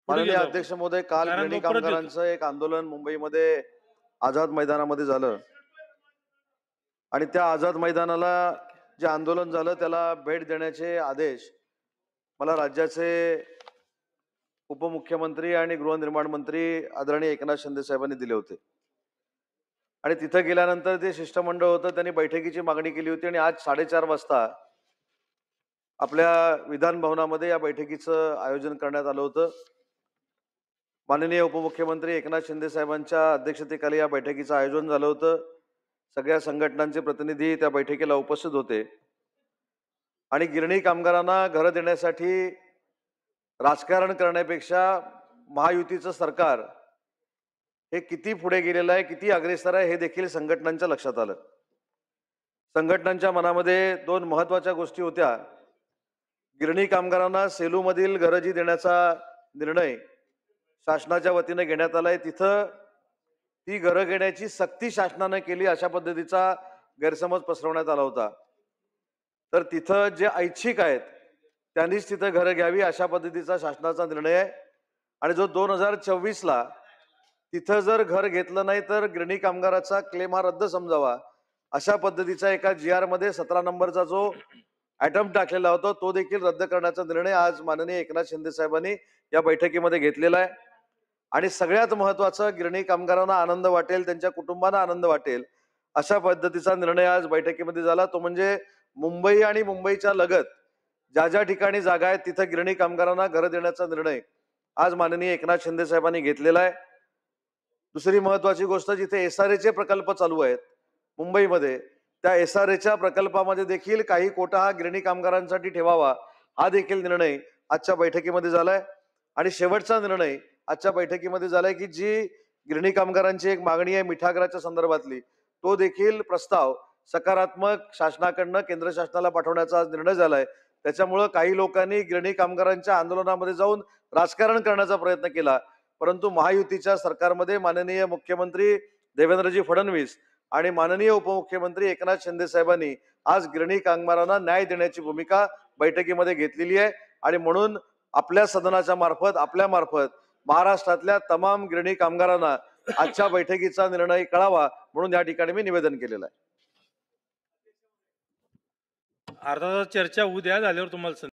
पुढे माननीय गेलो आपण. अध्यक्ष महोदय, काल गिरणी नारायणभाऊ परत येतो. कामगारांचं एक आंदोलन मुंबईमध्ये आझाद मैदानामध्ये झालं आणि त्या आझाद मैदानाला जे आंदोलन झालं त्याला भेट देण्याचे आदेश मला राज्याचे उपमुख्यमंत्री आणि गृहनिर्माण मंत्री आदरणीय एकनाथ शिंदे साहेबांनी दिले होते आणि तिथे गेल्यानंतर ते शिष्टमंडळ होतं, त्यांनी बैठकीची मागणी केली होती आणि आज 4:30 वाजता आपल्या विधान भवनामध्ये या बैठकीचं आयोजन करण्यात आलं होतं. माननीय उपमुख्यमंत्री एकनाथ शिंदे साहेबांच्या अध्यक्षतेखाली या बैठकीचं आयोजन झालं होतं. सगळ्या संघटनांचे प्रतिनिधी त्या बैठकीला उपस्थित होते आणि गिरणी कामगारांना घरं देण्यासाठी राजकारण करण्यापेक्षा महायुतीचं सरकार हे किती पुढे गेलेलं आहे, किती अग्रेसर आहे हे देखील संघटनांच्या लक्षात आलं. संघटनांच्या मनामध्ये दोन महत्त्वाच्या गोष्टी होत्या. गिरणी कामगारांना सेलूमधील घरं जी देण्याचा निर्णय शासनाच्या वतीने घेण्यात आलाय, तिथं ती घरं घेण्याची सक्ती शासनाने केली अशा पद्धतीचा गैरसमज पसरवण्यात आला होता. तर तिथं जे ऐच्छिक आहेत त्यांनीच तिथं घरं घ्यावी अशा पद्धतीचा शासनाचा निर्णय आहे आणि जो 2024ला तिथं जर घर घेतलं नाही तर गिरणी कामगाराचा क्लेम हा रद्द समजावा अशा पद्धतीचा एका GR मध्ये 17 नंबरचा जो अटेम्प्ट टाकलेला होता तो देखील रद्द करण्याचा निर्णय आज माननीय एकनाथ शिंदे साहेबांनी या बैठकीमध्ये घेतलेला आहे. आणि सगळ्यात महत्त्वाचं, गिरणी कामगारांना आनंद वाटेल, त्यांच्या कुटुंबांना आनंद वाटेल अशा पद्धतीचा निर्णय आज बैठकीमध्ये झाला. तो म्हणजे मुंबई आणि मुंबईच्या लगत ज्या ज्या ठिकाणी जागा आहेत तिथं गिरणी कामगारांना घरं देण्याचा निर्णय आज माननीय एकनाथ शिंदे साहेबांनी घेतलेला आहे. दुसरी महत्त्वाची गोष्ट, जिथे SRA प्रकल्प चालू आहेत मुंबईमध्ये, त्या SRAच्या प्रकल्पामध्ये देखील काही कोटा हा गिरणी कामगारांसाठी ठेवावा हा देखील निर्णय आजच्या बैठकीमध्ये झालाय. आणि शेवटचा निर्णय आजच्या बैठकीमध्ये झालाय की जी गिरणी कामगारांची एक मागणी आहे मिठागराच्या संदर्भातली, तो देखील प्रस्ताव सकारात्मक शासनाकडनं केंद्र शासनाला पाठवण्याचा आज निर्णय झालाय. त्याच्यामुळं काही लोकांनी गिरणी कामगारांच्या आंदोलनामध्ये जाऊन राजकारण करण्याचा प्रयत्न केला, परंतु महायुतीच्या सरकारमध्ये माननीय मुख्यमंत्री देवेंद्रजी फडणवीस आणि माननीय उपमुख्यमंत्री एकनाथ शिंदे साहेबांनी आज गिरणी कामगारांना न्याय देण्याची भूमिका बैठकीमध्ये घेतलेली आहे. आणि म्हणून आपल्या सदनाच्या मार्फत, आपल्या मार्फत महाराष्ट्रातल्या तमाम गिरणी कामगारांना आजच्या बैठकीचा निर्णय कळावा म्हणून या ठिकाणी मी निवेदन केलेलं आहे. अर्धा तास चर्चा उद्या झाल्यावर तुम्हाला